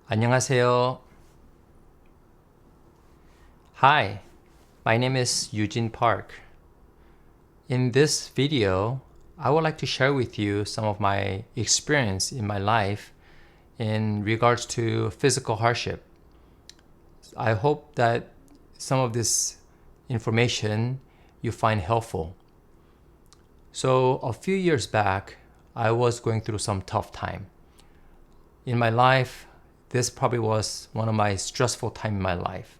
안녕하세요. Hi, my name is Eugene Park. In this video, I would like to share with you some of my experience in my life in regards to physical hardship. I hope that some of this information you find helpful. So a few years back, I was going through some tough time. In my life, this probably was one of my stressful time in my life.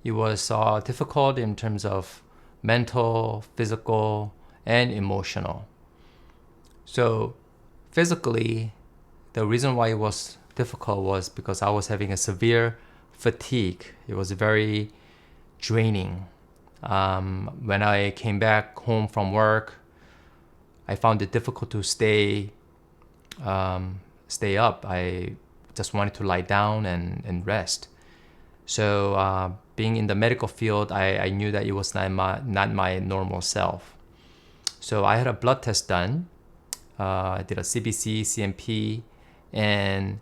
It was difficult in terms of mental, physical, and emotional. So physically, the reason why it was difficult was because I was having a severe fatigue. It was very draining. When I came back home from work, I found it difficult to stay up. I just wanted to lie down and rest. So being in the medical field, I knew that it was not my normal self. So I had a blood test done. I did a CBC, CMP, and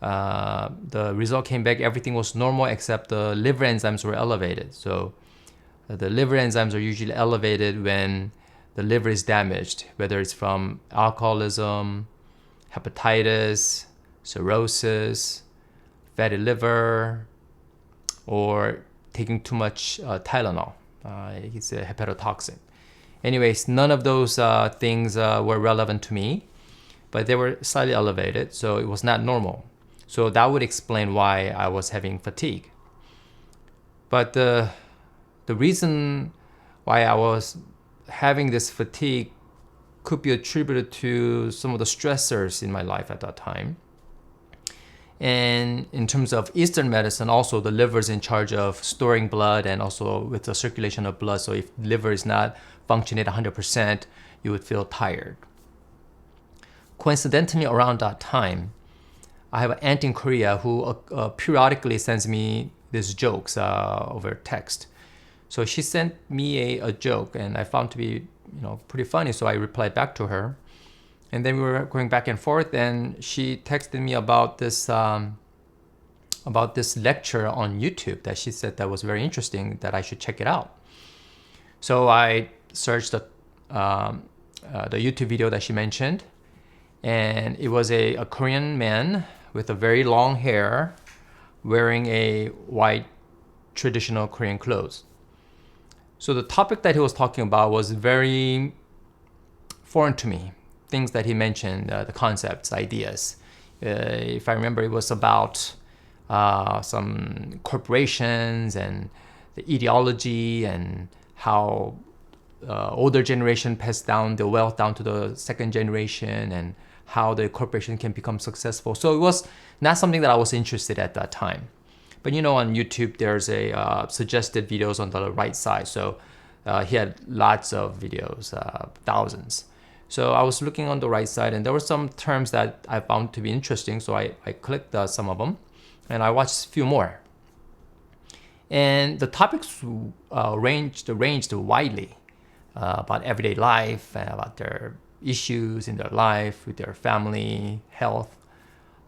the result came back. Everything was normal except the liver enzymes were elevated. So the liver enzymes are usually elevated when the liver is damaged, whether it's from alcoholism, hepatitis, cirrhosis, fatty liver, or taking too much Tylenol. It's a hepatotoxin. Anyways, none of those things were relevant to me, but they were slightly elevated, so it was not normal. So that would explain why I was having fatigue. But the reason why I was having this fatigue could be attributed to some of the stressors in my life at that time. And in terms of Eastern medicine, also the liver is in charge of storing blood and also with the circulation of blood. So if liver is not functioning at 100%, you would feel tired. Coincidentally, around that time, I have an aunt in Korea who periodically sends me these jokes over text. So she sent me a joke, and I found to be pretty funny. So I replied back to her. And then we were going back and forth, and she texted me about this lecture on YouTube that she said that was very interesting, that I should check it out. So I searched the YouTube video that she mentioned, and it was a Korean man with a very long hair wearing a white traditional Korean clothes. So the topic that he was talking about was very foreign to me. Things that he mentioned, the concepts, ideas. If I remember, it was about some corporations and the ideology and how older generation passed down the wealth down to the second generation and how the corporation can become successful. So it was not something that I was interested at that time. But on YouTube, there's a suggested videos on the right side. So he had lots of videos, thousands. So I was looking on the right side, and there were some terms that I found to be interesting. So I clicked some of them, and I watched a few more. And the topics ranged widely about everyday life, and about their issues in their life, with their family, health.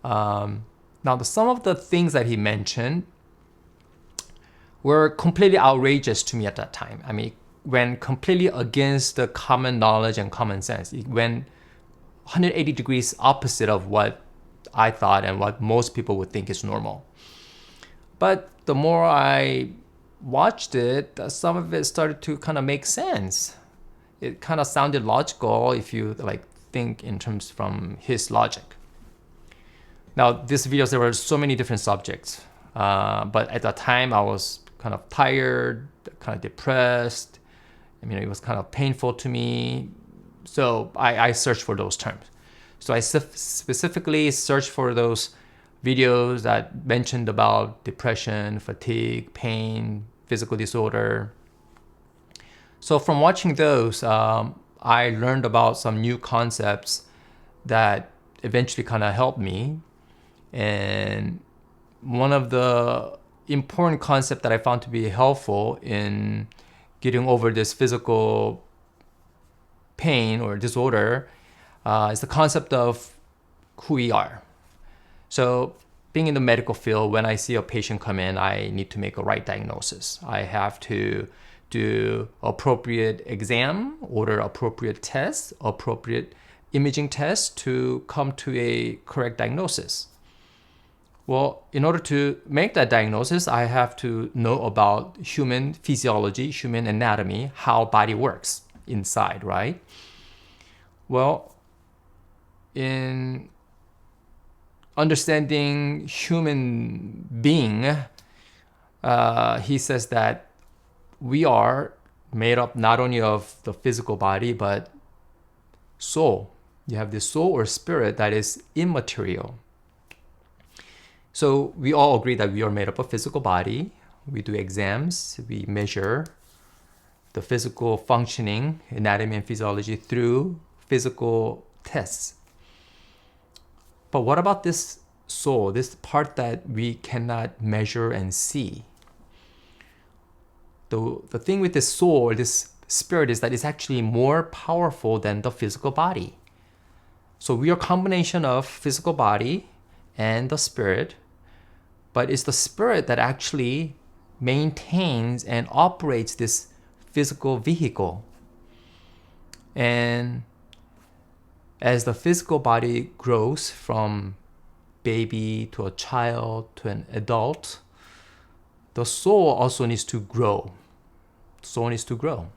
Now, some of the things that he mentioned were completely outrageous to me at that time. I mean, went completely against the common knowledge and common sense. It went 180 degrees opposite of what I thought and what most people would think is normal. But the more I watched it, some of it started to kind of make sense. It kind of sounded logical if you think in terms from his logic. Now, these videos, there were so many different subjects. But at that time, I was kind of tired, kind of depressed. It was kind of painful to me. So I searched for those terms. So I specifically searched for those videos that mentioned about depression, fatigue, pain, physical disorder. So from watching those, I learned about some new concepts that eventually kind of helped me. And one of the important concept that I found to be helpful in getting over this physical pain or disorder is the concept of who we are. So being in the medical field, when I see a patient come in, I need to make a right diagnosis. I have to do appropriate exam, order appropriate tests, appropriate imaging tests to come to a correct diagnosis. Well, in order to make that diagnosis, I have to know about human physiology, human anatomy, how body works inside, right? Well, in understanding human being, he says that we are made up not only of the physical body, but soul. You have this soul or spirit that is immaterial. So we all agree that we are made up of physical body. We do exams, we measure the physical functioning, anatomy and physiology through physical tests. But what about this soul, this part that we cannot measure and see? The thing with this soul, this spirit, is that it's actually more powerful than the physical body. So we are a combination of physical body and the spirit, but it's the spirit that actually maintains and operates this physical vehicle. And as the physical body grows from baby to a child to an adult, the soul also needs to grow. Soul needs to grow.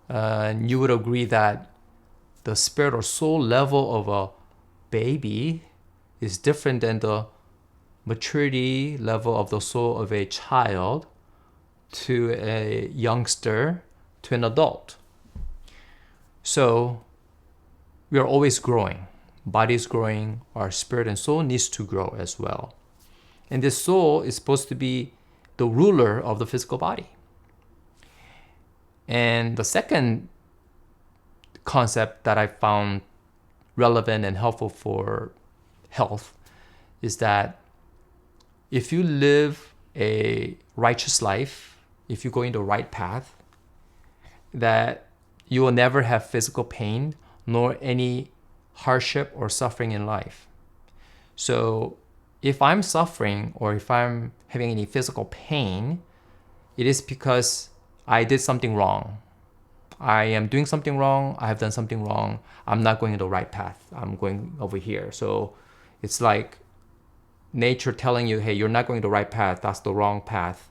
And you would agree that the spirit or soul level of a baby is different than the maturity level of the soul of a child to a youngster to an adult. So we are always growing. Body is growing, our spirit and soul needs to grow as well. And this soul is supposed to be the ruler of the physical body. And the second concept that I found relevant and helpful for health is that if you live a righteous life, if you go in the right path, that you will never have physical pain nor any hardship or suffering in life. So if I'm suffering or if I'm having any physical pain, it is because I did something wrong. I am doing something wrong. I have done something wrong. I'm not going in the right path. I'm going over here. So it's like nature telling you, hey, you're not going the right path. That's the wrong path.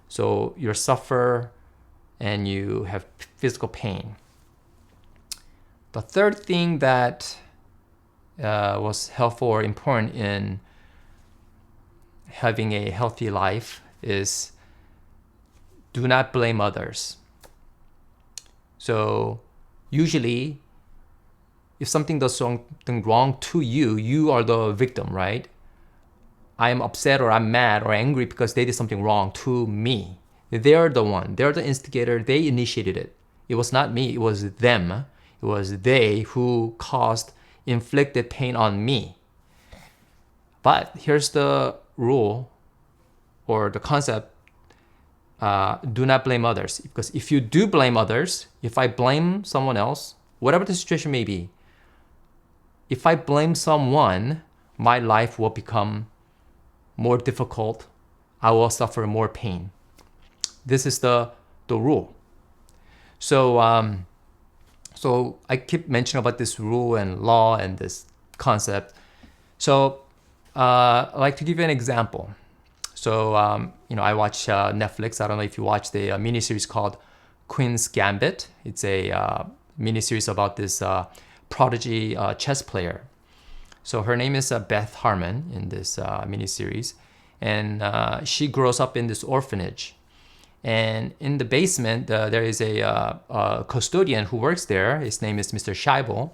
So you suffer and you have physical pain. The third thing that was helpful or important in having a healthy life is do not blame others. So usually, if something does something wrong to you, you are the victim, right? I am upset or I'm mad or angry because they did something wrong to me. They're the one. They're the instigator. They initiated it. It was not me. It was them. It was they who inflicted pain on me. But here's the rule or the concept. Do not blame others. Because if you do blame others, if I blame someone else, whatever the situation may be, if I blame someone, my life will become more difficult. I will suffer more pain. This is the rule. So I keep mentioning about this rule and law and this concept. So I'd like to give you an example. So I watch Netflix. I don't know if you watch the miniseries called Queen's Gambit. It's a miniseries about this prodigy chess player. So her name is Beth Harmon in this miniseries, and she grows up in this orphanage. And in the basement, there is a custodian who works there. His name is Mr. Scheibel,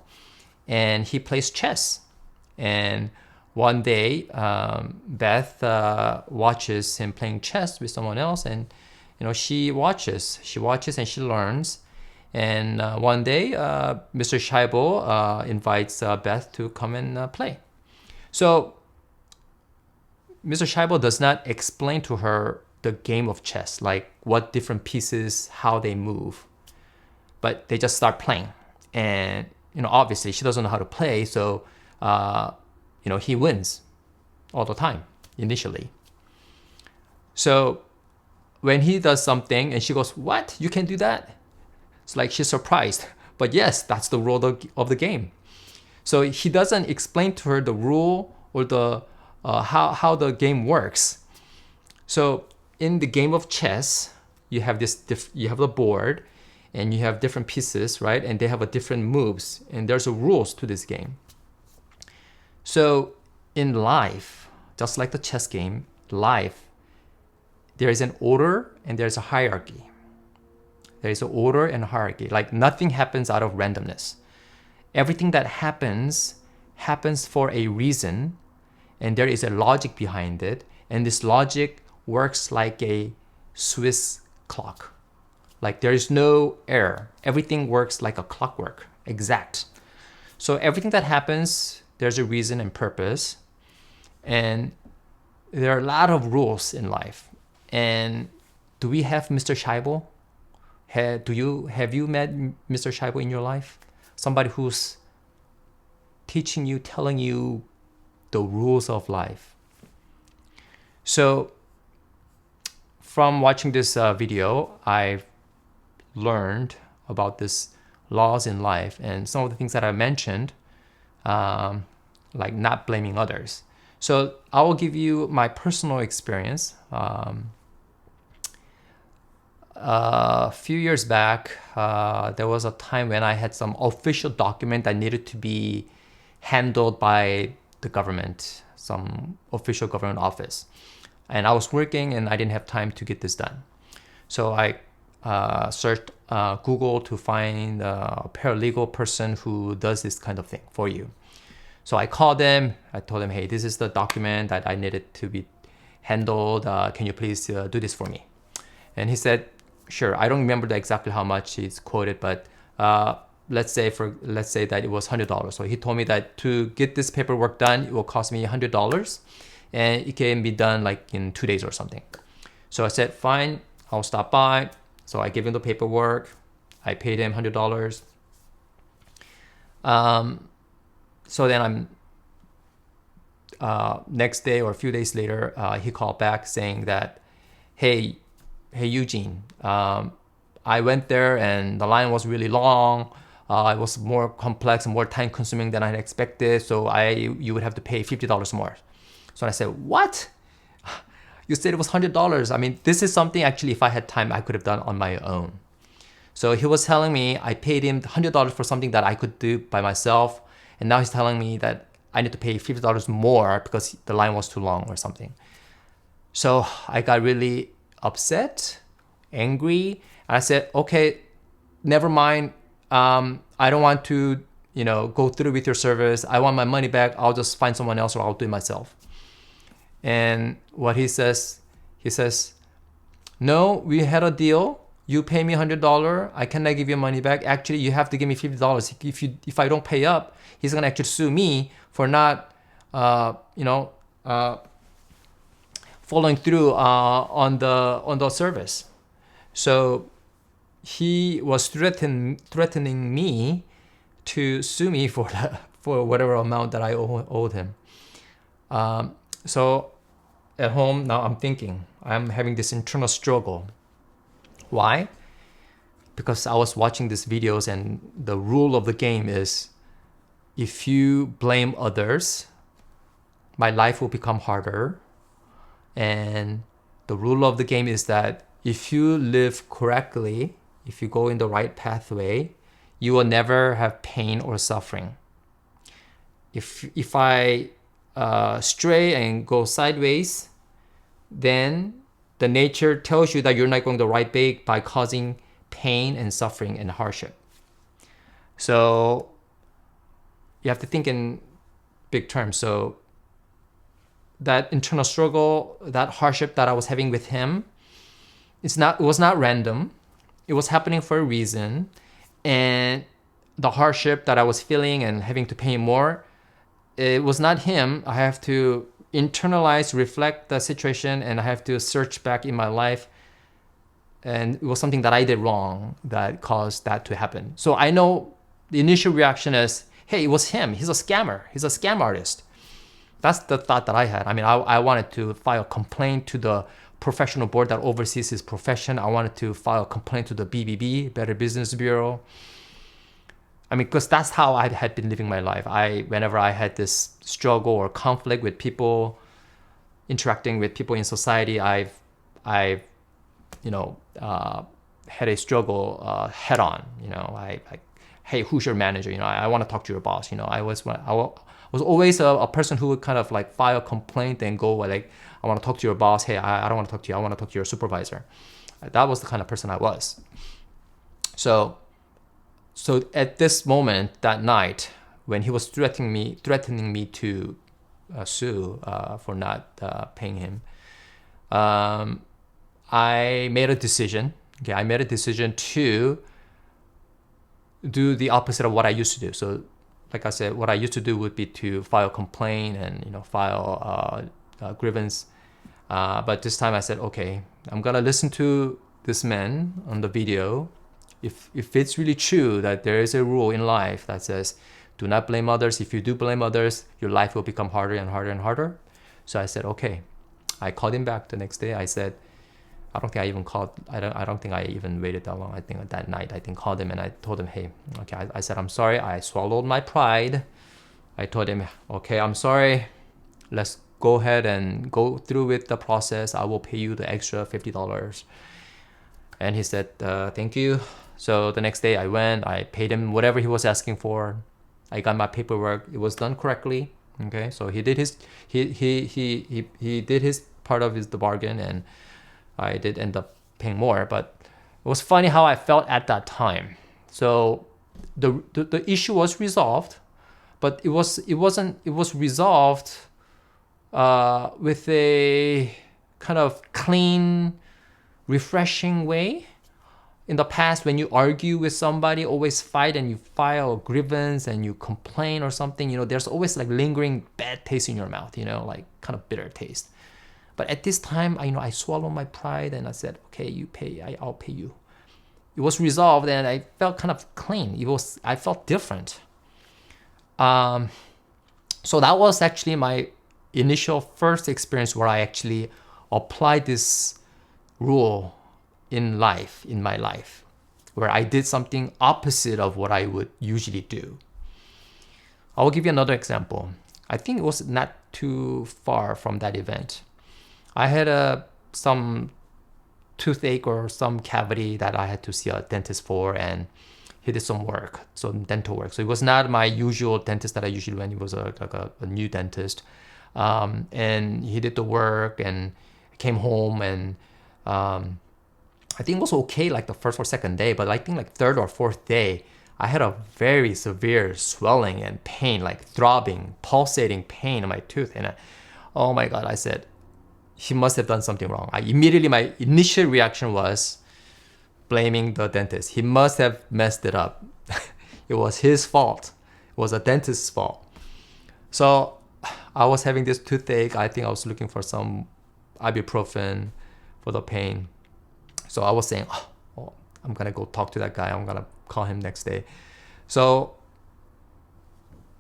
and he plays chess. And one day, Beth watches him playing chess with someone else, and she watches and she learns. And one day, Mr. Scheibel invites Beth to come and play. So Mr. Scheibel does not explain to her the game of chess, like what different pieces, how they move, but they just start playing. And, obviously she doesn't know how to play, so, he wins all the time initially. So when he does something and she goes, "What? You can do that?" It's like she's surprised. But yes, that's the rule of the game. So he doesn't explain to her the rule or the how the game works. So in the game of chess, you have you have the board, and you have different pieces, right? And they have a different moves, and there's a rules to this game. So in life, just like the chess game, life, there is an order and there's a hierarchy. There is an order and a hierarchy. Like nothing happens out of randomness. Everything that happens for a reason, and there is a logic behind it, and this logic works like a Swiss clock. Like there is no error. Everything works like a clockwork, exact. So everything that happens, there's a reason and purpose, and there are a lot of rules in life. And do we have Mr. Scheibel? Have you met Mr. Scheibel in your life? Somebody who's teaching you, telling you the rules of life. So from watching this video, I've learned about these laws in life and some of the things that I mentioned, like not blaming others. So I will give you my personal experience. A few years back, there was a time when I had some official document that needed to be handled by the government, some official government office. And I was working and I didn't have time to get this done. So I searched Google to find a paralegal person who does this kind of thing for you. So I called them. I told them, "Hey, this is the document that I needed to be handled. Can you please do this for me?" And he said, "Sure." I don't remember exactly how much he's quoted, but let's say that it was $100. So he told me that to get this paperwork done, it will cost me $100, and it can be done like in 2 days or something. So I said, "Fine, I'll stop by." So I gave him the paperwork. I paid him $100. So then next day or a few days later, he called back saying that, hey Eugene, I went there and the line was really long. It was more complex and more time consuming than I had expected. So you would have to pay $50 more. So I said, "What? You said it was $100. I mean, this is something actually, if I had time, I could have done on my own." So he was telling me I paid him $100 for something that I could do by myself. And now he's telling me that I need to pay $50 more because the line was too long or something. So I got really upset, angry. And I said, "Okay, never mind. I don't want to, go through with your service. I want my money back. I'll just find someone else or I'll do it myself." And what he says, "No, we had a deal. You pay me $100. I cannot give you money back. Actually, you have to give me $50. If I don't pay up, he's gonna actually sue me for not, following through on the service." So he was threatening me to sue me for whatever amount that I owed him. So at home now, I'm having this internal struggle. Why? Because I was watching these videos and the rule of the game is, if you blame others, my life will become harder. And the rule of the game is that if you live correctly, if you go in the right pathway, you will never have pain or suffering. If I stray and go sideways, then the nature tells you that you're not going the right way by causing pain and suffering and hardship. So you have to think in big terms. So that internal struggle, that hardship that I was having with him, it was not random. It was happening for a reason. And the hardship that I was feeling and having to pay more, it was not him. I have to internalize, reflect the situation, and I have to search back in my life. And it was something that I did wrong that caused that to happen. So I know the initial reaction is, hey, it was him. He's a scammer. He's a scam artist. That's the thought that I had. I mean, I wanted to file a complaint to the professional board that oversees his profession. I wanted to file a complaint to the BBB, Better Business Bureau. I mean, because that's how I had been living my life. Whenever I had this struggle or conflict with people, interacting with people in society, I've had a struggle head on. Hey, who's your manager? I want to talk to your boss. I was always a person who would kind of like file a complaint and go like, I want to talk to your boss. Hey, I don't want to talk to you. I want to talk to your supervisor. That was the kind of person I was. So at this moment, that night, when he was threatening me to sue for not paying him, I made a decision. Okay, I made a decision to do the opposite of what I used to do. So, like I said, what I used to do would be to file a complaint and file a grievance. But this time I said, okay, I'm gonna listen to this man on the video. If it's really true that there is a rule in life that says, do not blame others. If you do blame others, your life will become harder and harder and harder. So I said, okay. I called him back the next day. I said, I don't think I even waited that long. I think that night I called him and I told him, hey, okay. I said, I'm sorry. I swallowed my pride. I told him, okay, I'm sorry. Let's go ahead and go through with the process. I will pay you the extra $50. And he said, thank you. So the next day I went, I paid him whatever he was asking for. I got my paperwork. It was done correctly. Okay. So he did his, he did his part of the bargain, and I did end up paying more, but it was funny how I felt at that time. So the issue was resolved, but it was resolved with a kind of clean, refreshing way. In the past, when you argue with somebody, always fight and you file a grievance and you complain or something, there's always like lingering bad taste in your mouth, like kind of bitter taste. But at this time, I swallowed my pride and I said, okay, you pay, I'll pay you. It was resolved and I felt kind of clean. I felt different. So that was actually my initial first experience where I actually applied this rule in my life, where I did something opposite of what I would usually do. I will give you another example. I think it was not too far from that event. I had some toothache or some cavity that I had to see a dentist for, and he did some work, some dental work. So it was not my usual dentist that I usually went. It was a new dentist. And he did the work and came home, and I think it was okay like the first or second day, but I think like third or fourth day, I had a very severe swelling and pain, like throbbing, pulsating pain in my tooth. And oh my God, I said, he must have done something wrong. My initial reaction was blaming the dentist. He must have messed it up. It was his fault. It was a dentist's fault. So I was having this toothache. I think I was looking for some ibuprofen for the pain. So I was saying, oh, I'm going to go talk to that guy. I'm going to call him next day. So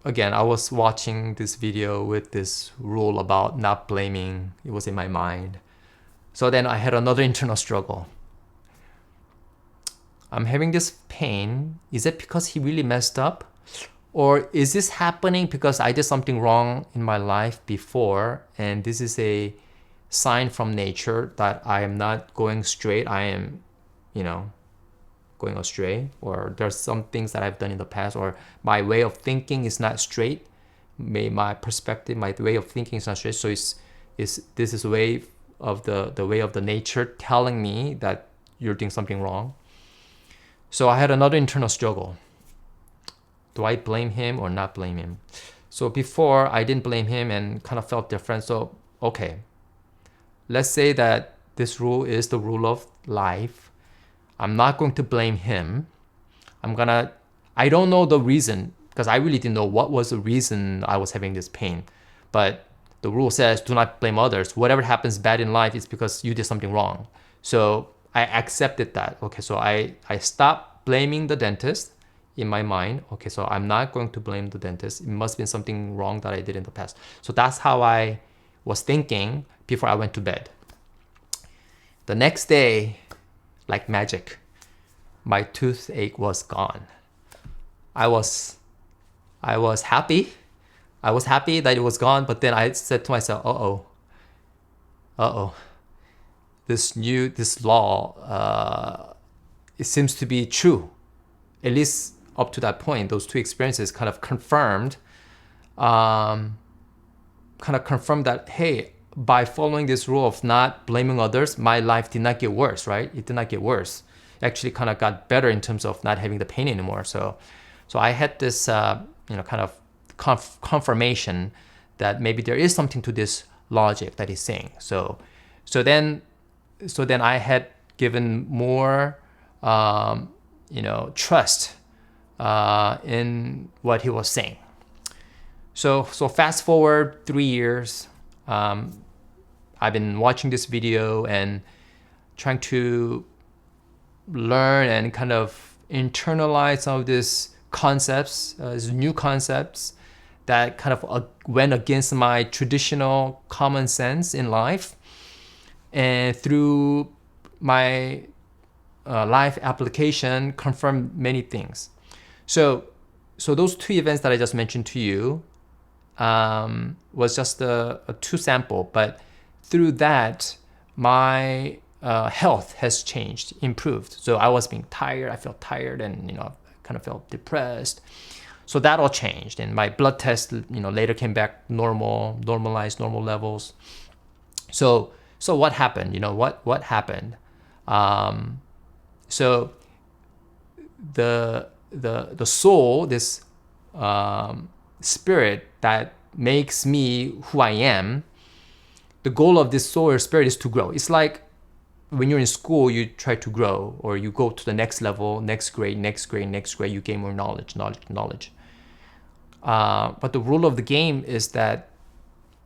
again, I was watching this video with this rule about not blaming. It was in my mind. So then I had another internal struggle. I'm having this pain. Is it because he really messed up? Or is this happening because I did something wrong in my life before, and this is a sign from nature that I am not going straight, I am, going astray, or there's some things that I've done in the past, or my way of thinking is not straight, my perspective, my way of thinking is not straight, so this is a way of the way of the nature telling me that you're doing something wrong. So I had another internal struggle. Do I blame him or not blame him? So before, I didn't blame him and kind of felt different. So, okay, let's say that this rule is the rule of life. I'm not going to blame him. I don't know the reason, because I really didn't know what was the reason I was having this pain. But the rule says do not blame others. Whatever happens bad in life is because you did something wrong. So I accepted that. Okay, so I stopped blaming the dentist in my mind. Okay, so I'm not going to blame the dentist. It must have been something wrong that I did in the past. So that's how I was thinking before I went to bed. The next day, like magic, my toothache was gone. I was happy. I was happy that it was gone, but then I said to myself, this law, it seems to be true. At least up to that point, those two experiences kind of confirmed that, hey, by following this rule of not blaming others, my life did not get worse, right? It did not get worse. It actually kind of got better in terms of not having the pain anymore. So I had this, kind of confirmation that maybe there is something to this logic that he's saying. So then I had given more, trust in what he was saying. So fast forward 3 years, I've been watching this video and trying to learn and kind of internalize some of these concepts, new concepts that kind of went against my traditional common sense in life. And through my life application, confirmed many things. So those two events that I just mentioned to you was just a two sample, but through that, my health has changed, improved. So I was being tired, I felt tired, and kind of felt depressed. So that all changed, and my blood test, later came back normalized, normal levels. So what happened? What happened? So the soul, this spirit that makes me who I am, the goal of this soul or spirit is to grow. It's like when you're in school, you try to grow, or you go to the next level, next grade, you gain more knowledge. But the rule of the game is that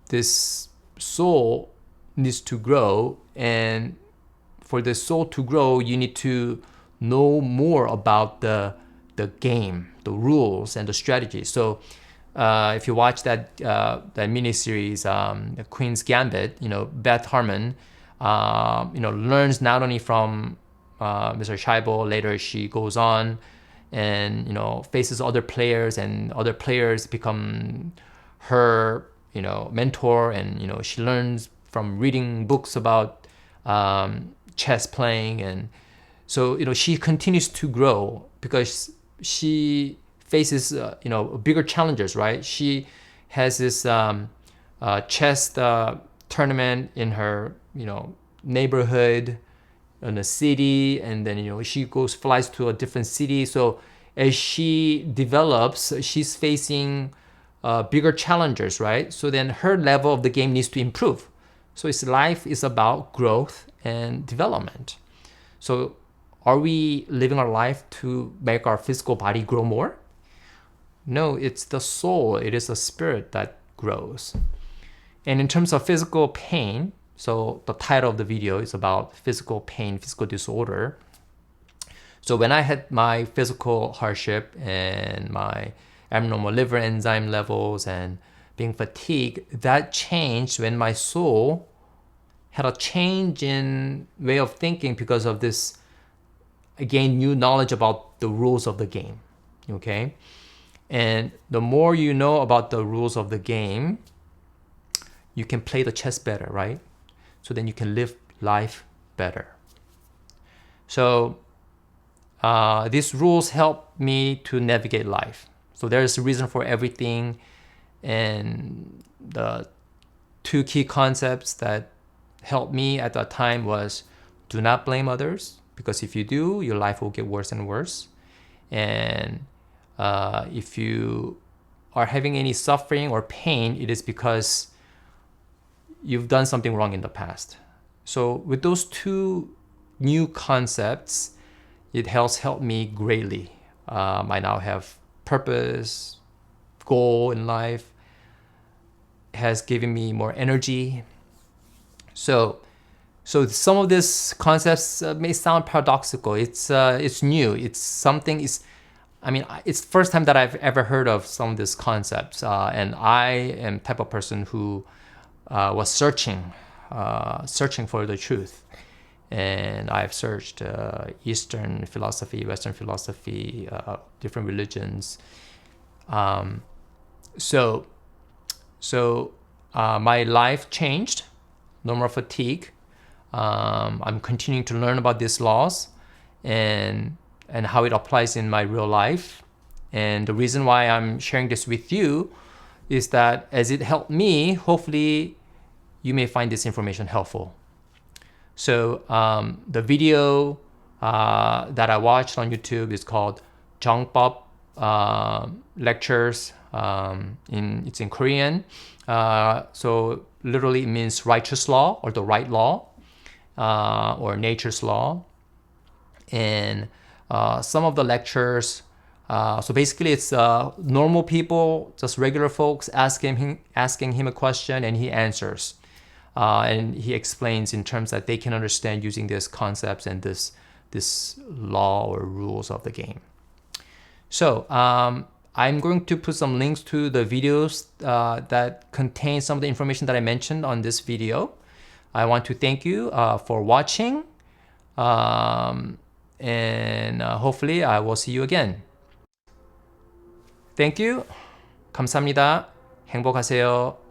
this soul needs to grow, and for the soul to grow, you need to know more about the game, the rules, and the strategy. So if you watch that miniseries, The Queen's Gambit, Beth Harmon, learns not only from Mr. Scheibel. Later, she goes on and faces other players, and other players become her mentor, and she learns from reading books about chess playing, and so she continues to grow because she faces bigger challenges, right? She has this chess tournament in her neighborhood, in a city, and then she flies to a different city. So as she develops, she's facing bigger challenges, right? So then her level of the game needs to improve. So life is about growth and development. So are we living our life to make our physical body grow more? No, it's the soul, it is the spirit that grows. And in terms of physical pain, so the title of the video is about physical pain, physical disorder. So when I had my physical hardship and my abnormal liver enzyme levels and being fatigued, that changed when my soul had a change in way of thinking because of this, again, new knowledge about the rules of the game, okay? And the more you know about the rules of the game, you can play the chess better, right? So then you can live life better. So these rules help me to navigate life. So there's a reason for everything. And the two key concepts that helped me at that time was do not blame others, because if you do, your life will get worse and worse. And if you are having any suffering or pain, it is because you've done something wrong in the past. So with those two new concepts, it has helped me greatly. I now have purpose, goal in life, has given me more energy. So some of these concepts may sound paradoxical. It's new. It's something. It's the first time that I've ever heard of some of these concepts, and I am type of person who was searching for the truth, and I've searched Eastern philosophy, Western philosophy, different religions. So my life changed. No more fatigue. I'm continuing to learn about these laws and how it applies in my real life. And the reason why I'm sharing this with you is that as it helped me, hopefully you may find this information helpful. So the video that I watched on YouTube is called 정법 lectures. It's in Korean. So literally it means righteous law or the right law, or nature's law. And some of the lectures, so basically it's normal people, just regular folks asking him a question, and he answers. And he explains in terms that they can understand using these concepts and this law or rules of the game. So I'm going to put some links to the videos that contain some of the information that I mentioned on this video. I want to thank you for watching, and hopefully I will see you again. Thank you. 감사합니다. 행복하세요.